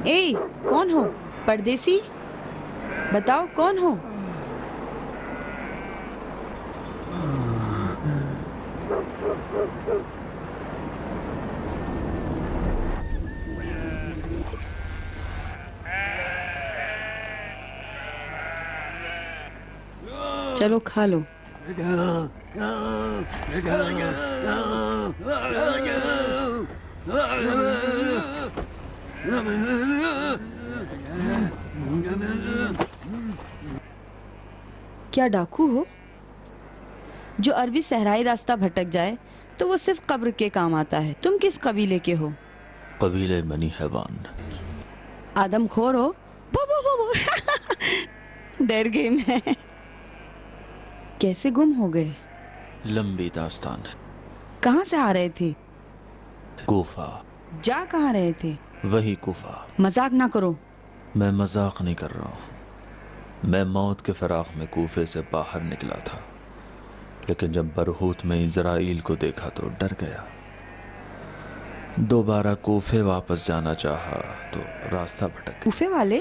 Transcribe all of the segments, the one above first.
اے کون ہو؟ پردیسی بتاؤ کون ہو؟ چلو کھا لو. کیا ڈاکو ہو؟ جو عربی صحرائی راستہ بھٹک جائے تو وہ صرف قبر کے کام آتا ہے. تم کس قبیلے کے ہو؟ قبیلہ بنی حیوان. آدم خور ہو؟ بو بو بو بو. ڈر گئی میں. کیسے گم ہو گئے؟ لمبی داستان ہے. کہاں سے آ رہے تھے؟ کوفہ. جا کہاں رہے تھے؟ وہی کوفہ. مذاق نہ کرو. میں مذاق نہیں کر رہا ہوں. میں موت کے فراق میں کوفے سے باہر نکلا تھا، لیکن جب برہوت میں اسرائیل کو دیکھا تو ڈر گیا. دوبارہ کوفے واپس جانا چاہا تو راستہ بھٹک. کوفے والے؟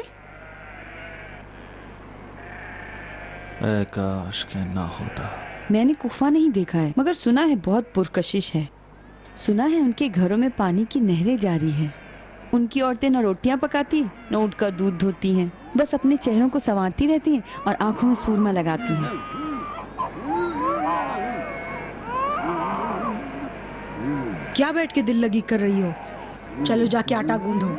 اے کاش کہ نہ ہوتا. میں نے کوفہ نہیں دیکھا ہے، مگر سنا ہے بہت پرکشش ہے. سنا ہے ان کے گھروں میں پانی کی نہریں جاری ہیں. ان کی عورتیں نہ روٹیاں پکاتی نہ اونٹ کا دودھ دھوتی ہیں، بس اپنے چہروں کو سنوارتی رہتی ہیں اور آنکھوں میں سورما لگاتی ہیں. کیا بیٹھ کے دل لگی کر رہی ہو؟ چلو جا کے آٹا گوندھو.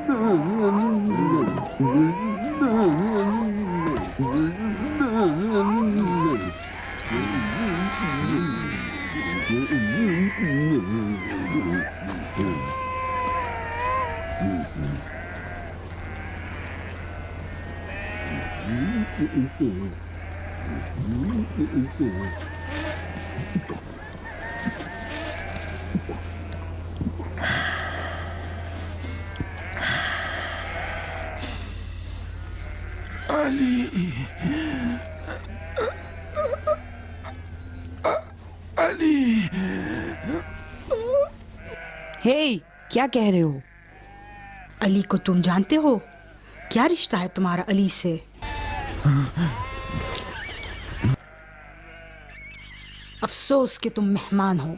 علی ہے کیا کہہ رہے ہو؟ علی کو تم جانتے ہو؟ کیا رشتہ ہے تمہارا علی سے؟ افسوس کہ تم مہمان ہو،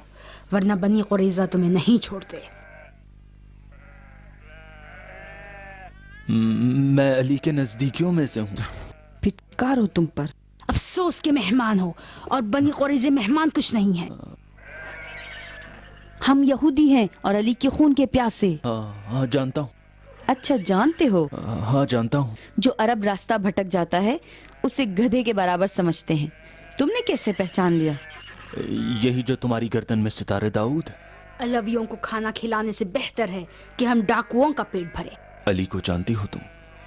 ورنہ بنی قریظہ تمہیں نہیں چھوڑتے. میں علی کے نزدیکیوں میں سے ہوں. پھٹکار ہو تم پر. افسوس کہ مہمان ہو، اور بنی قریظہ مہمان کچھ نہیں ہیں. ہم یہودی ہیں اور علی کے خون کے پیاسے. ہاں جانتا ہوں. اچھا جانتے ہو؟ ہاں جانتا ہوں. جو عرب راستہ بھٹک جاتا ہے اسے گدھے کے برابر سمجھتے ہیں. تم نے کیسے پہچان لیا؟ یہی جو تمہاری گردن میں ستارے داؤد. علویوں کو کھانا کھلانے سے بہتر ہے کہ ہم ڈاکوؤں کا پیٹ بھرے. علی کو جانتی ہو تم؟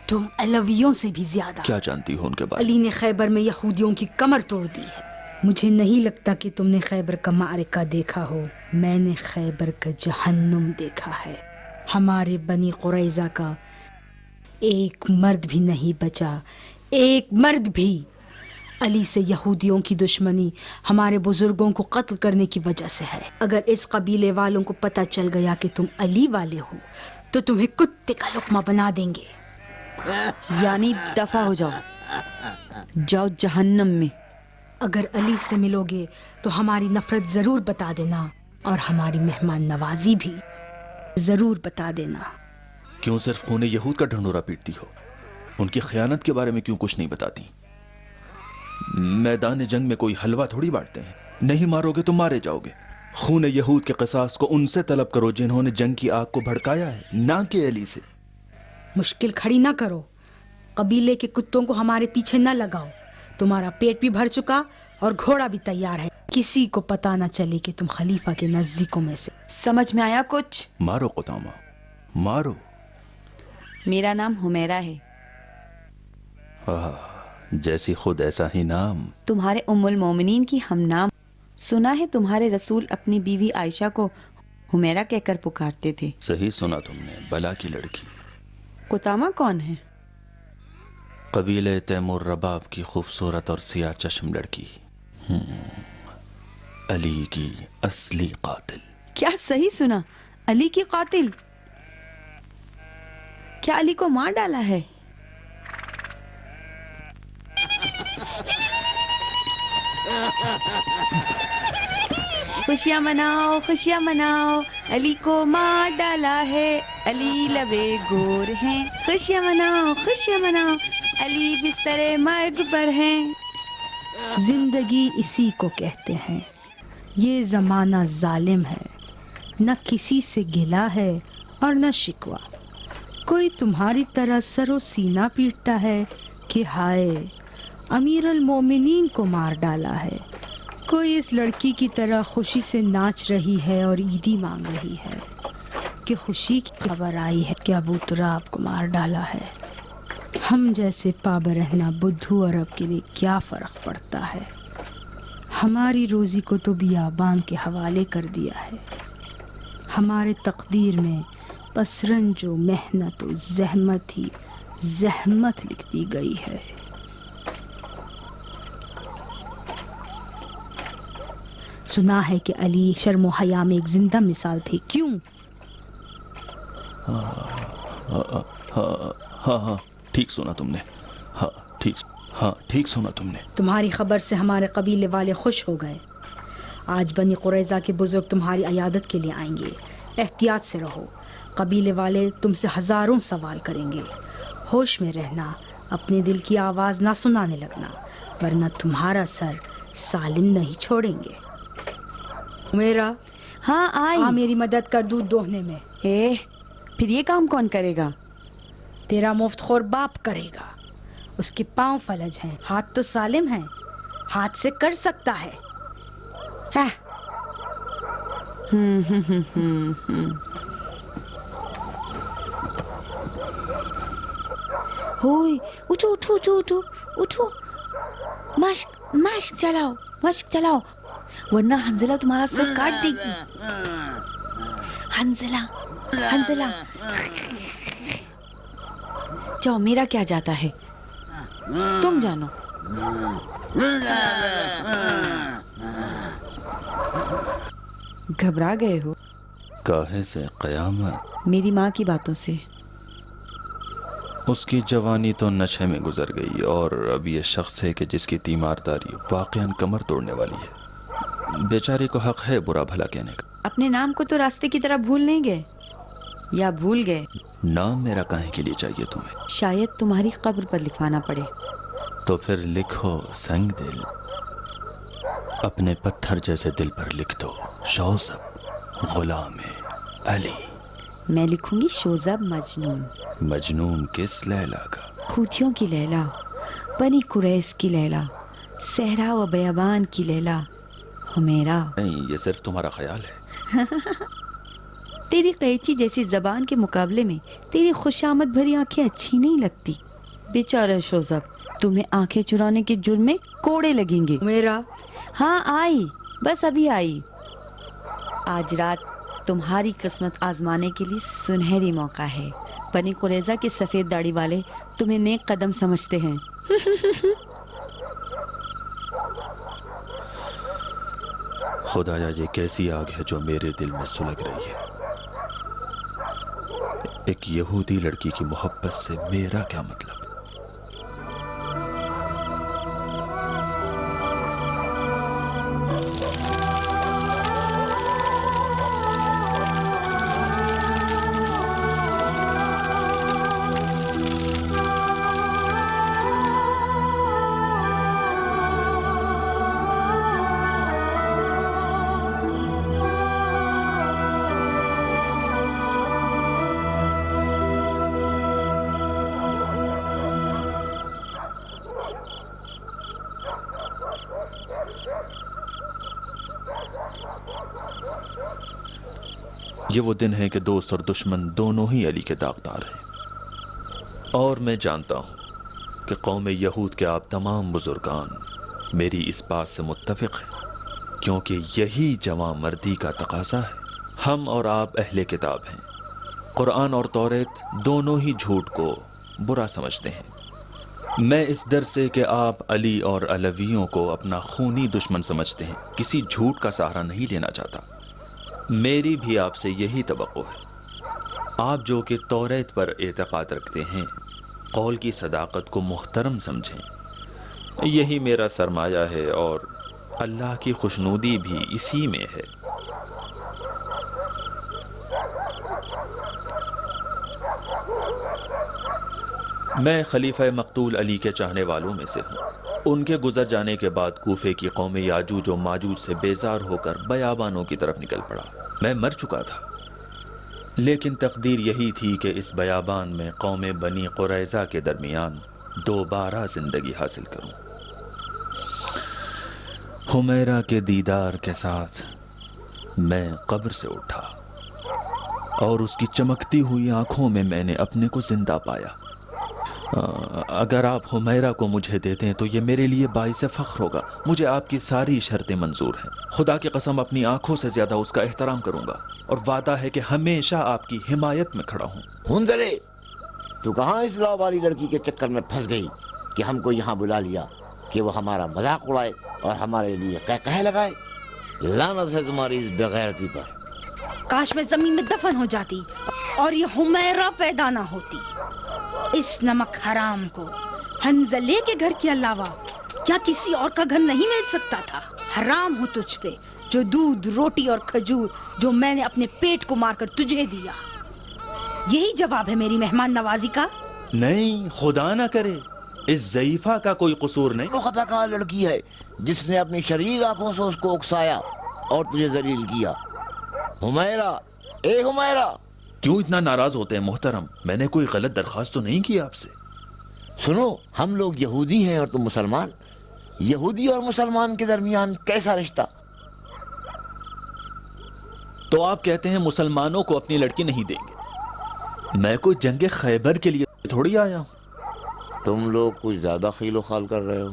تم علویوں سے بھی زیادہ. کیا جانتی ہو ان کے بارے؟ علی نے خیبر میں یہودیوں کی کمر توڑ دی ہے. مجھے نہیں لگتا کہ تم نے خیبر کا معرکہ دیکھا ہو. میں نے خیبر کا جہنم دیکھا ہے. ہمارے بنی قریظہ کا ایک مرد بھی نہیں بچا، ایک مرد بھی. علی سے یہودیوں کی دشمنی ہمارے بزرگوں کو قتل کرنے کی وجہ سے ہے. اگر اس قبیلے والوں کو پتہ چل گیا کہ تم علی والے ہو تو تمہیں کتے کا لقمہ بنا دیں گے. یعنی دفع ہو جاؤ، جاؤ جہنم میں. اگر علی سے ملو گے تو ہماری نفرت ضرور بتا دینا، اور ہماری مہمان نوازی بھی ضرور بتا دینا. کیوں صرف خون یہود کا ڈھنڈورا پیٹتی ہو؟ ان کی خیانت کے بارے میں کیوں کچھ نہیں بتاتی؟ میدان جنگ میں کوئی حلوہ تھوڑی بانٹتے ہیں. نہیں مارو گے تو مارے جاؤ گے. خون یہود کے قصاص کو ان سے طلب کرو جنہوں نے جنگ کی آگ کو بھڑکایا ہے، نہ کہ علی سے. مشکل کھڑی نہ کرو. قبیلے کے کتوں کو ہمارے پیچھے نہ لگاؤ. تمہارا پیٹ بھی بھر چکا اور گھوڑا بھی تیار ہے. کسی کو پتہ نہ چلے کہ تم خلیفہ کے نزدیکوں میں سے. سمجھ میں آیا کچھ؟ مارو قطامہ، مارو. میرا نام حمیرہ ہے. جیسی خود ایسا ہی نام. تمہارے ام المومنین کی ہم نام. سنا ہے تمہارے رسول اپنی بیوی عائشہ کو حمیرہ کہہ کر پکارتے تھے. صحیح سنا تم نے. بلا کی لڑکی. قطامہ کون ہے؟ قبیلہ تیمور رباب کی خوبصورت اور سیاہ چشم لڑکی. علی کی اصلی قاتل. کیا صحیح سنا؟ علی کی قاتل؟ کیا علی کو مار ڈالا ہے؟ خوشیاں مناؤ، خوشیاں مناؤ، علی کو مار ڈالا ہے، علی لبے گور ہیں، خوشیاں مناؤ، خوشیاں مناؤ، علی بستر مرگ پر ہیں۔ زندگی اسی کو کہتے ہیں، یہ زمانہ ظالم ہے، نہ کسی سے گلا ہے اور نہ شکوہ۔ کوئی تمہاری طرح سر و سینہ پیٹتا ہے کہ ہائے امیر المومنین کو مار ڈالا ہے، کوئی اس لڑکی کی طرح خوشی سے ناچ رہی ہے اور عیدی مانگ رہی ہے کہ خوشی کی خبر آئی ہے کہ ابو تراب کو مار ڈالا ہے۔ ہم جیسے پابرہنہ بدھو عرب کے لیے کیا فرق پڑتا ہے؟ ہماری روزی کو تو بیابان کے حوالے کر دیا ہے۔ ہمارے تقدیر میں بس رنج و محنت و زحمت ہی زحمت لکھ دی گئی ہے۔ سنا ہے کہ علی شرم و حیا میں ایک زندہ مثال تھے، کیوں؟ ہاں ٹھیک سنا تم نے، ٹھیک سنا تم نے۔ تمہاری خبر سے ہمارے قبیلے والے خوش ہو گئے۔ آج بنی قریظہ کے بزرگ تمہاری عیادت کے لیے آئیں گے، احتیاط سے رہو، قبیلے والے تم سے ہزاروں سوال کریں گے۔ ہوش میں رہنا، اپنے دل کی آواز نہ سنانے لگنا، ورنہ تمہارا سر سالم نہیں چھوڑیں گے۔ میرا ہاں آئی۔ میری مدد کر دودھ دوہنے میں۔ پھر یہ کام کون کرے گا؟ تیرا مفت خور باپ کرے گا، اس کے پاؤں فلج ہیں، ہاتھ تو سالم ہیں، ہاتھ سے کر سکتا ہے۔ ہوئے اٹھو اٹھو اٹھو اٹھو اٹھو، مشق چلاؤ ورنہ حنزلہ تمہارا سر کاٹ دے گی۔ حنزلہ جاؤ، میرا کیا جاتا ہے، تم جانو۔ گھبرا گئے ہو؟ کاہے سے قیامت؟ میری ماں کی باتوں سے۔ اس کی جوانی تو نشے میں گزر گئی، اور اب یہ شخص ہے کہ جس کی تیمارداری واقعاً کمر توڑنے والی ہے۔ بیچارے کو حق ہے برا بھلا کہنے کا۔ اپنے نام کو تو راستے کی طرح بھول نہیں گئے، یا بھول گئے؟ نام میرا کاہے کے لیے چاہیے تمہیں؟ شاید تمہاری قبر پر لکھوانا پڑے۔ تو پھر لکھو سنگ دل، اپنے پتھر جیسے دل پر لکھ دو شوذب غلام علی۔ میں لکھوں گی شوذب مجنون۔ مجنون کس لیلا کا؟ خوتیوں کی لیلا، بنی قریظ کی لیلا، صحرا و بیابان کی لیلا، ہمیرا۔ نہیں، یہ صرف تمہارا خیال ہے۔ تیری قیچی جیسی زبان کے مقابلے میں تیری خوشامد بھری آنکھیں اچھی نہیں لگتی۔ بیچارہ شوذب، تمہیں آنکھیں چرانے کے جرم میں کوڑے لگیں گے۔ میرا ہاں آئی، بس ابھی آئی۔ آج رات تمہاری قسمت آزمانے کے لیے سنہری موقع ہے۔ بنی قریظہ کے سفید داڑھی والے تمہیں نیک قدم سمجھتے ہیں۔ خدایا یہ کیسی آگ ہے جو میرے دل میں سلگ رہی ہے۔ ایک یہودی لڑکی کی محبت سے میرا کیا مطلب؟ یہ وہ دن ہے کہ دوست اور دشمن دونوں ہی علی کے داغدار ہیں، اور میں جانتا ہوں کہ قوم یہود کے آپ تمام بزرگان میری اس بات سے متفق ہیں، کیونکہ یہی جواں مردی کا تقاضا ہے۔ ہم اور آپ اہل کتاب ہیں، قرآن اور توریت دونوں ہی جھوٹ کو برا سمجھتے ہیں۔ میں اس ڈر سے کہ آپ علی اور علویوں کو اپنا خونی دشمن سمجھتے ہیں، کسی جھوٹ کا سہارا نہیں لینا چاہتا۔ میری بھی آپ سے یہی توقع ہے. آپ جو کہ توریت پر اعتقاد رکھتے ہیں، قول کی صداقت کو محترم سمجھیں. یہی میرا سرمایہ ہے اور اللہ کی خوشنودی بھی اسی میں ہے. میں خلیفہ مقتول علی کے چاہنے والوں میں سے ہوں. ان کے گزر جانے کے بعد کوفے کی قوم یاجوج و ماجوج سے بیزار ہو کر بیابانوں کی طرف نکل پڑا. میں مر چکا تھا، لیکن تقدیر یہی تھی کہ اس بیابان میں قوم بنی قریظہ کے درمیان دوبارہ زندگی حاصل کروں. حمیرہ کے دیدار کے ساتھ میں قبر سے اٹھا اور اس کی چمکتی ہوئی آنکھوں میں نے اپنے کو زندہ پایا. اگر آپ حمیرہ کو مجھے دیتے ہیں تو یہ میرے لیے باعث فخر ہوگا. مجھے آپ کی ساری شرطیں منظور ہیں. خدا کی قسم اپنی آنکھوں سے زیادہ اس کا احترام کروں گا اور وعدہ ہے کہ ہمیشہ آپ کی حمایت میں کھڑا ہوں. ہندلے، تو کہاں اس لاؤ والی لڑکی کے چکر میں پھنس گئی کہ ہم کو یہاں بلا لیا کہ وہ ہمارا مذاق اڑائے اور ہمارے لیے قہقہے لگائے؟ لعنت ہے تمہاری اس بغیرتی پر. کاش میں زمین میں دفن ہو جاتی اور یہ حمیرہ پیدا نہ ہوتی. اس نمک حرام کو حنظلے کے گھر کے علاوہ کیا کسی اور کا گھر نہیں مل سکتا تھا؟ حرام ہو تجھ پہ جو دودھ، روٹی اور کھجور جو میں نے اپنے پیٹ کو مار کر تجھے دیا. یہی جواب ہے میری مہمان نوازی کا؟ نہیں، خدا نہ کرے، اس ضعیفہ کا کوئی قصور نہیں. وہ خطا کار لڑکی ہے جس نے اپنی شریر آنکھوں سے اس کو اکسایا اور تجھے ذلیل کیا. حمیرہ، اے حمیرہ! کیوں اتنا ناراض ہوتے ہیں محترم؟ میں نے کوئی غلط درخواست تو نہیں کی آپ سے. سنو، ہم لوگ یہودی ہیں اور تم مسلمان. یہودی اور مسلمان کے درمیان کیسا رشتہ؟ تو آپ کہتے ہیں مسلمانوں کو اپنی لڑکی نہیں دیں گے. میں کوئی جنگ خیبر کے لیے تھوڑی آیا ہوں. تم لوگ کچھ زیادہ خیل و خال کر رہے ہو.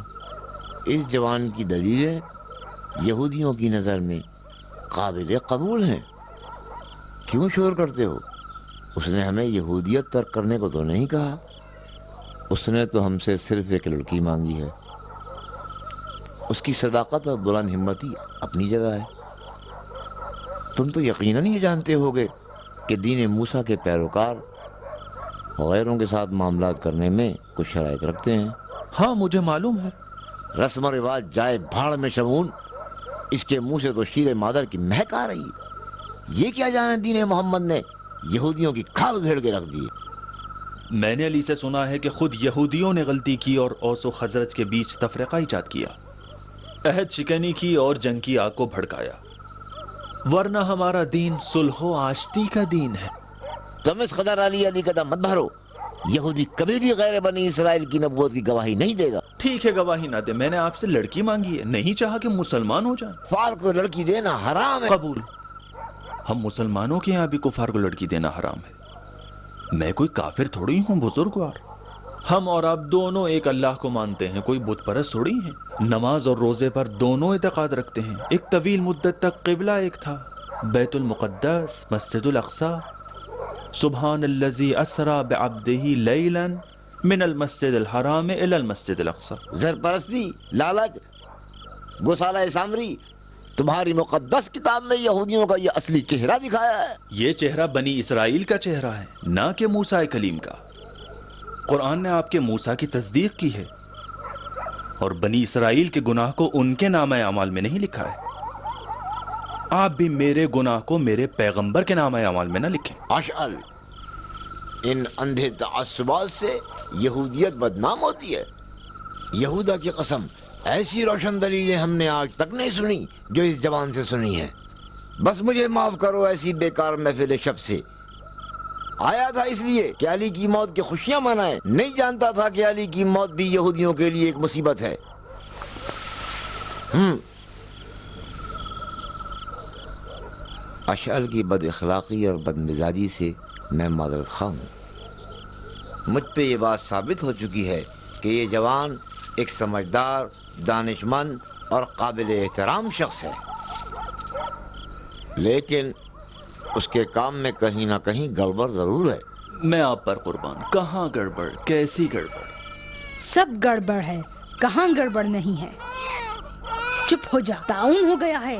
اس جوان کی دلیلیں یہودیوں کی نظر میں قابل قبول ہیں. کیوں شور کرتے ہو؟ اس نے ہمیں یہودیت ترک کرنے کو تو نہیں کہا. اس نے تو ہم سے صرف ایک لڑکی مانگی ہے. اس کی صداقت اور بلند ہمتی اپنی جگہ ہے. تم تو یقیناً یہ جانتے ہوگے کہ دین موسیٰ کے پیروکار غیروں کے ساتھ معاملات کرنے میں کچھ شرائط رکھتے ہیں. ہاں، مجھے معلوم ہے. رسم و رواج جائے بھاڑ میں شمون. اس کے منہ سے تو شیر مادر کی مہک آ رہی. یہ کیا جانے دین محمد نے یہودیوں کی کھال ادھیڑ کے رکھ دی. میں نے علی سے سنا ہے کہ خود یہودیوں نے غلطی کی اور اوس و خزرج کے بیچ تفرقہ ایجاد کیا، عہد شکنی کی اور جنگ کی آگ کو بھڑکایا. ورنہ ہمارا دین صلح و آشتی کا دین ہے. تم اس قدر علی قدم مت بھرو. یہودی کبھی بھی غیر بنی اسرائیل کی نبوت کی گواہی نہیں دے گا. ٹھیک ہے، گواہی نہ دے. میں نے آپ سے لڑکی مانگی ہے، نہیں چاہا کہ مسلمان ہو جائیں. کفار کو لڑکی دینا حرام ہے. قبول. ہم مسلمانوں کے یہاں بھی کفار کو لڑکی دینا حرام ہے. میں کوئی کافر تھوڑی ہوں بزرگوار. ہم اور آپ دونوں ایک اللہ کو مانتے ہیں، کوئی بت پرست تھوڑی ہیں. نماز اور روزے پر دونوں اعتقاد رکھتے ہیں. ایک طویل مدت تک قبلہ ایک تھا، بیت المقدس، مسجد الاقصی. سبحان الذی اسری بعبدہ لیلا من المسجد الحرام الی المسجد الاقصی. زرپرستی، لالچ، گوسالہ سامری تمہاری مقدس کتاب میں یہودیوں کا یہ اصلی چہرہ دکھایا ہے. یہ چہرہ بنی اسرائیل کا چہرہ ہے، نہ کہ موسیٰ کلیم کا. قرآن نے آپ کے موسیٰ کی تصدیق کی ہے اور بنی اسرائیل کے گناہ کو ان کے نامہ اعمال میں نہیں لکھا ہے. آپ بھی میرے گناہ کو میرے پیغمبر کے نامہ اعمال میں نہ لکھیں. اشعل، ان اندھے تعصبات سے یہودیت بدنام ہوتی ہے. یہودا کی قسم، ایسی روشن دلیلیں ہم نے آج تک نہیں سنی جو اس زبان سے سنی ہے. بس مجھے معاف کرو ایسی بیکار محفل شب سے. آیا تھا اس لیے کہ علی کی موت کی خوشیاں منائے. نہیں جانتا تھا کہ علی کی موت بھی یہودیوں کے لیے ایک مصیبت ہے. اشعل کی بد اخلاقی اور بد مزاجی سے میں معذرت خواہ ہوں. مجھ پہ یہ بات ثابت ہو چکی ہے کہ یہ جوان ایک سمجھدار، دانش مند اور قابل احترام شخص ہے، لیکن اس کے کام میں کہیں نہ کہیں گڑبڑ ضرور ہے. میں آپ پر قربان. کہاں گڑبڑ؟ کیسی گڑبڑ؟ سب گڑبڑ ہے، کہاں گڑبڑ نہیں ہے. چپ ہو جا، تعاون ہو گیا ہے.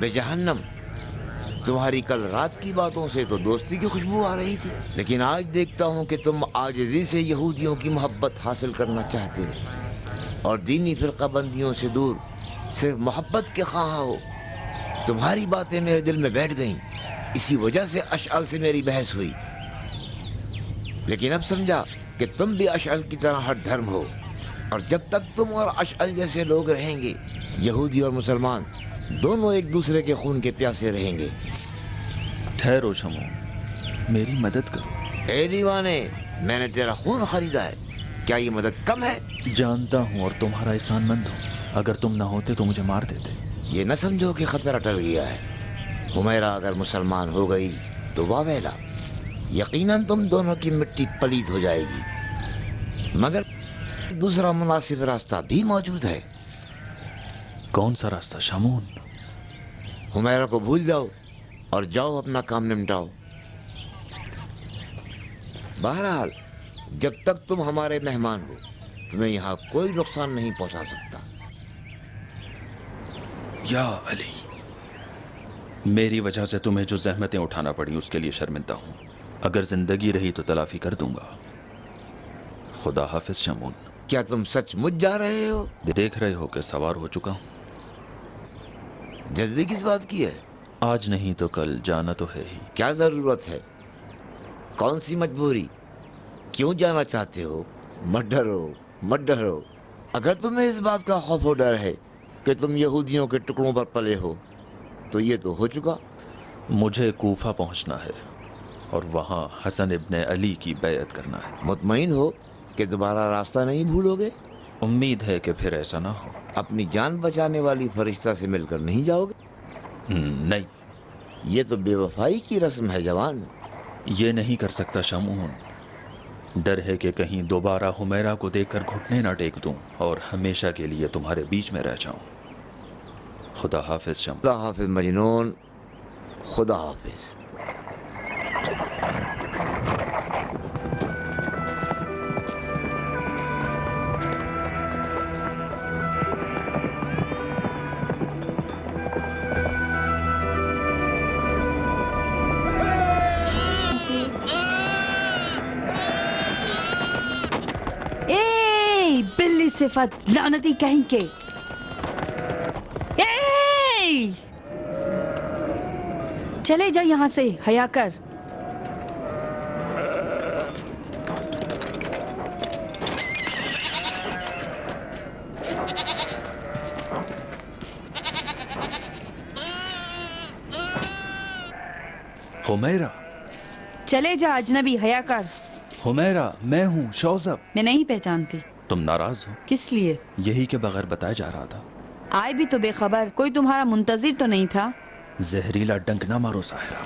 بے جہنم، تمہاری کل رات کی باتوں سے تو دوستی کی خوشبو آ رہی تھی، لیکن آج دیکھتا ہوں کہ تم عاجزی سے یہودیوں کی محبت حاصل کرنا چاہتے ہو اور دینی فرقہ بندیوں سے دور صرف محبت کے خواہاں ہو. تمہاری باتیں میرے دل میں بیٹھ گئیں، اسی وجہ سے اشعل سے میری بحث ہوئی. لیکن اب سمجھا کہ تم بھی اشعل کی طرح ہر دھرم ہو، اور جب تک تم اور اشعل جیسے لوگ رہیں گے، یہودی اور مسلمان دونوں ایک دوسرے کے خون کے پیاسے رہیں گے. ٹھہرو شمعون، میری مدد کرو. اے دیوانے، میں نے تیرا خون خریدا ہے، کیا یہ مدد کم ہے؟ جانتا ہوں اور تمہارا احسان مند ہوں. اگر تم نہ ہوتے تو مجھے مار دیتے. یہ نہ سمجھو کہ خطرہ ٹل گیا ہے. حمیرہ اگر مسلمان ہو گئی تو واویلا، یقیناً تم دونوں کی مٹی پلید ہو جائے گی. مگر دوسرا مناسب راستہ بھی موجود ہے. کون سا راستہ شمعون؟ حمیرہ کو بھول جاؤ اور جاؤ اپنا کام نمٹاؤ. بہرحال جب تک تم ہمارے مہمان ہو، تمہیں یہاں کوئی نقصان نہیں پہنچا سکتا. یا علی، میری وجہ سے تمہیں جو زحمتیں اٹھانا پڑی اس کے لیے شرمندہ ہوں. اگر زندگی رہی تو تلافی کر دوں گا. خدا حافظ شمعون. کیا تم سچ مچ جا رہے ہو؟ دیکھ رہے ہو کہ سوار ہو چکا ہوں. جلدی کس بات کی ہے؟ آج نہیں تو کل جانا تو ہے ہی. کیا ضرورت ہے؟ کون سی مجبوری؟ کیوں جانا چاہتے ہو؟ مت ڈرو، مت ڈرو. اگر تمہیں اس بات کا خوف و ڈر ہے کہ تم یہودیوں کے ٹکڑوں پر پلے ہو تو یہ تو ہو چکا. مجھے کوفہ پہنچنا ہے اور وہاں حسن ابن علی کی بیعت کرنا ہے. مطمئن ہو کہ دوبارہ راستہ نہیں بھولو گے؟ امید ہے کہ پھر ایسا نہ ہو. اپنی جان بچانے والی فرشتہ سے مل کر نہیں جاؤ گے؟ نہیں، یہ تو بے وفائی کی رسم ہے جوان. یہ نہیں کر سکتا شمعون. ڈر ہے کہ کہیں دوبارہ حمیرہ کو دیکھ کر گھٹنے نہ ٹیک دوں اور ہمیشہ کے لیے تمہارے بیچ میں رہ جاؤں. خدا حافظ شمعون. خدا حافظ مجنون، خدا حافظ. اے بلی صفت، لعنتی کہیں کے. اے! چلے جا یہاں سے، حیا کر. حمیرہ، چلے جا اجنبی، حیا کر. حمیرہ، میں ہوں شوذب. میں نہیں پہچانتی. تم ناراض ہو؟ کس لیے؟ یہی کہ بغیر بتائے جا رہا تھا. آئے بھی تو بے خبر، کوئی تمہارا منتظر تو نہیں تھا. زہریلا ڈنک نہ مارو ساحرہ.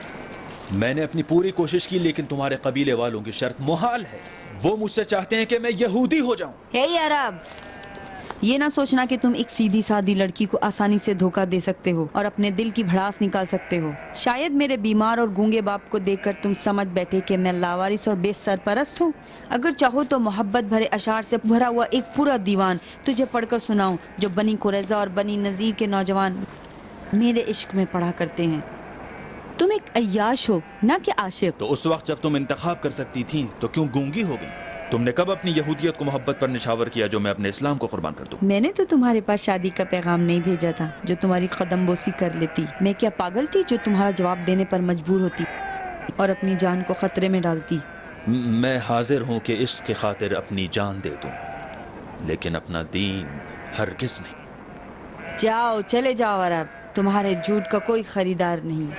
میں نے اپنی پوری کوشش کی لیکن تمہارے قبیلے والوں کی شرط محال ہے. وہ مجھ سے چاہتے ہیں کہ میں یہودی ہو جاؤں. اے عرب، یہ نہ سوچنا کہ تم ایک سیدھی سادی لڑکی کو آسانی سے دھوکہ دے سکتے ہو اور اپنے دل کی بھڑاس نکال سکتے ہو. شاید میرے بیمار اور گونگے باپ کو دیکھ کر تم سمجھ بیٹھے کہ میں لاوارث اور بے سرپرست ہوں. اگر چاہو تو محبت بھرے اشعار سے بھرا ہوا ایک پورا دیوان تجھے پڑھ کر سناؤں جو بنی قریظہ اور بنی نذیر کے نوجوان میرے عشق میں پڑھا کرتے ہیں. تم ایک عیاش ہو نہ کہ عاشق. تو اس وقت جب تم انتخاب کر سکتی تھیں تو کیوں گونگی ہو گئی؟ تم نے کب اپنی یہودیت کو محبت پر نشاور کیا جو میں اپنے اسلام کو قربان کر دوں؟ میں نے تو تمہارے پاس شادی کا پیغام نہیں بھیجا تھا جو تمہاری قدم بوسی کر لیتی. میں کیا پاگل تھی جو تمہارا جواب دینے پر مجبور ہوتی اور اپنی جان کو خطرے میں ڈالتی؟ میں حاضر ہوں کہ عشق کی خاطر اپنی جان دے دوں لیکن اپنا دین ہرگز نہیں. جاؤ، چلے جاؤ عرب، تمہارے جھوٹ کا کوئی خریدار نہیں.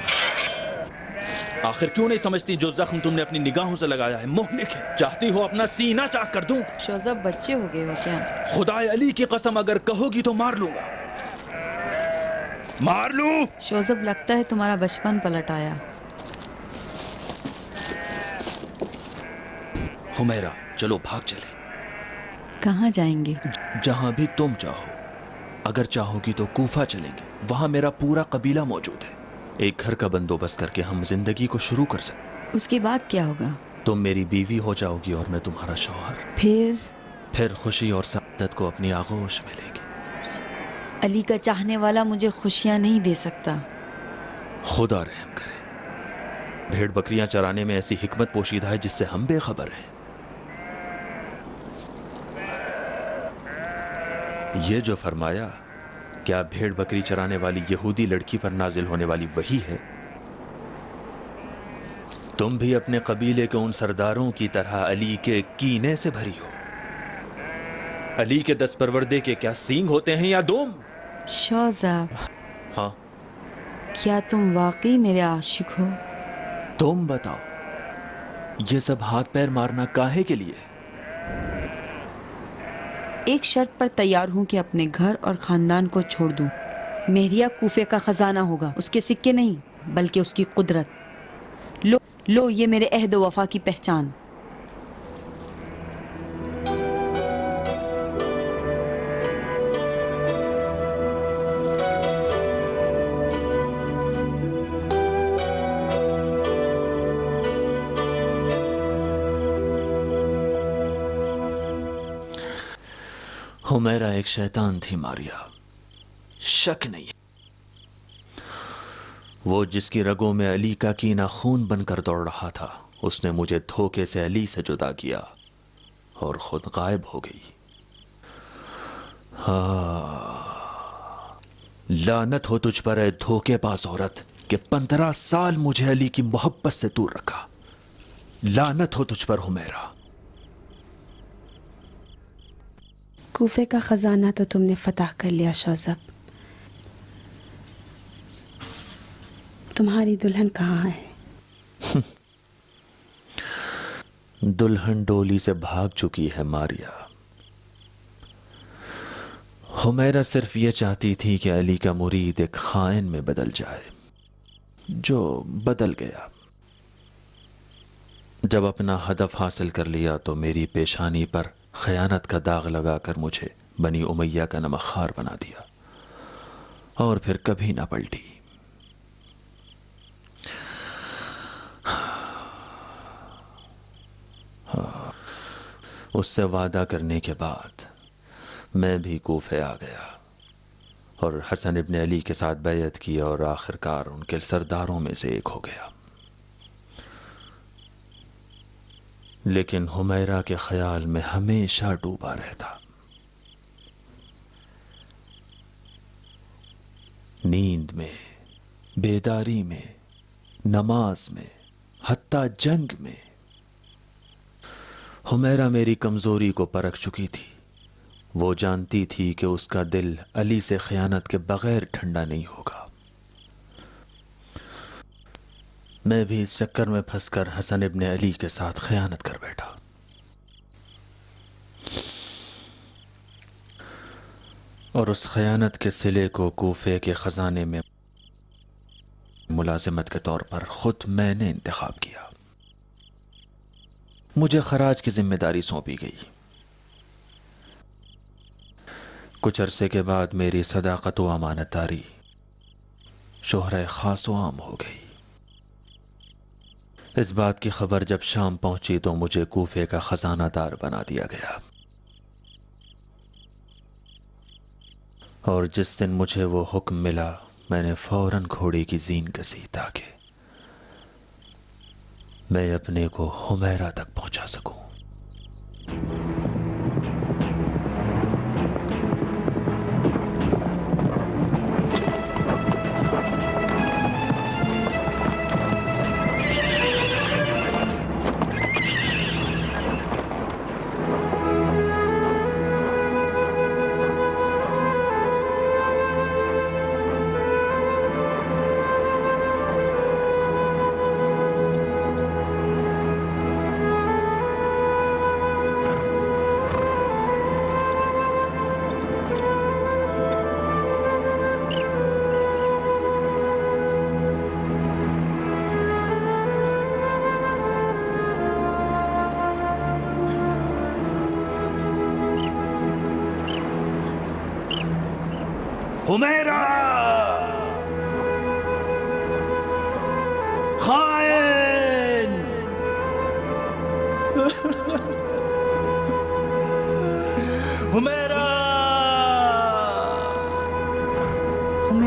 آخر کیوں نہیں سمجھتی جو زخم تم نے اپنی نگاہوں سے لگایا ہے مہلک ہے؟ چاہتی ہو اپنا سینہ چاک کر دوں؟ شوذب، بچے ہو گئے ہو کیا؟ خدا علی کی قسم اگر کہو گی تو مار لوں گا. مار لوں؟ شوذب، لگتا ہے تمہارا بچپن پلٹ آیا. حمیرہ، چلو بھاگ چلے. کہاں جائیں گے؟ جہاں بھی تم چاہو. اگر چاہو گی تو کوفہ چلیں گے، وہاں میرا پورا قبیلہ موجود ہے. ایک گھر کا بندوبست کر کے ہم زندگی کو شروع کر سکتے. اس کے بعد کیا ہوگا؟ تم میری بیوی ہو جاؤ گی اور میں تمہارا شوہر. پھر خوشی اور سعادت کو اپنی آغوش میں لیں گے. علی کا چاہنے والا مجھے خوشیاں نہیں دے سکتا. خدا رحم کرے. بھیڑ بکریاں چرانے میں ایسی حکمت پوشیدہ ہے جس سے ہم بے خبر ہیں. یہ جو فرمایا، کیا بھیڑ بکری چرانے والی یہودی لڑکی پر نازل ہونے والی وحی ہے؟ تم بھی اپنے قبیلے کے ان سرداروں کی طرح علی کے کینے سے بھری ہو. علی کے دس پروردے کے کیا سینگ ہوتے ہیں یا دوم؟ شوزاب، ہاں، کیا تم واقعی میرے عاشق ہو؟ تم بتاؤ، یہ سب ہاتھ پیر مارنا کاہے کے لیے؟ ایک شرط پر تیار ہوں کہ اپنے گھر اور خاندان کو چھوڑ دوں. مہریہ کوفے کا خزانہ ہوگا، اس کے سکے نہیں بلکہ اس کی قدرت. لو یہ میرے عہد و وفا کی پہچان. حمیرہ ایک شیطان تھی ماریا، شک نہیں. وہ جس کی رگوں میں علی کا کینہ خون بن کر دوڑ رہا تھا، اس نے مجھے دھوکے سے علی سے جدا کیا اور خود غائب ہو گئی. لعنت ہو تجھ پر اے دھوکے باز عورت کہ 15 سال مجھے علی کی محبت سے دور رکھا. لعنت ہو تجھ پر حمیرہ. کوفے کا خزانہ تو تم نے فتح کر لیا شوزب. تمہاری دلہن کہاں ہے؟ دلہن ڈولی سے بھاگ چکی ہے ماریا. حمیرہ صرف یہ چاہتی تھی کہ علی کا مرید ایک خائن میں بدل جائے، جو بدل گیا. جب اپنا ہدف حاصل کر لیا تو میری پیشانی پر خیانت کا داغ لگا کر مجھے بنی امیہ کا نمکخوار بنا دیا اور پھر کبھی نہ پلٹی. اس سے وعدہ کرنے کے بعد میں بھی کوفے آ گیا اور حسن ابن علی کے ساتھ بیعت کی اور آخرکار ان کے سرداروں میں سے ایک ہو گیا. لیکن حمیرہ کے خیال میں ہمیشہ ڈوبا رہتا. نیند میں، بیداری میں، نماز میں، حتیٰ جنگ میں. حمیرہ میری کمزوری کو پرکھ چکی تھی. وہ جانتی تھی کہ اس کا دل علی سے خیانت کے بغیر ٹھنڈا نہیں ہوگا. میں بھی اس چکر میں پھنس کر حسن ابن علی کے ساتھ خیانت کر بیٹھا. اور اس خیانت کے صلے کو کوفے کے خزانے میں ملازمت کے طور پر خود میں نے انتخاب کیا. مجھے خراج کی ذمہ داری سونپی گئی. کچھ عرصے کے بعد میری صداقت و امانت داری شہرہ خاص و عام ہو گئی. اس بات کی خبر جب شام پہنچی تو مجھے کوفے کا خزانہ دار بنا دیا گیا. اور جس دن مجھے وہ حکم ملا میں نے فوراً گھوڑے کی زین کسی تاکہ میں اپنے کو حمیرہ تک پہنچا سکوں. حمیرہ خائن! حمیرہ!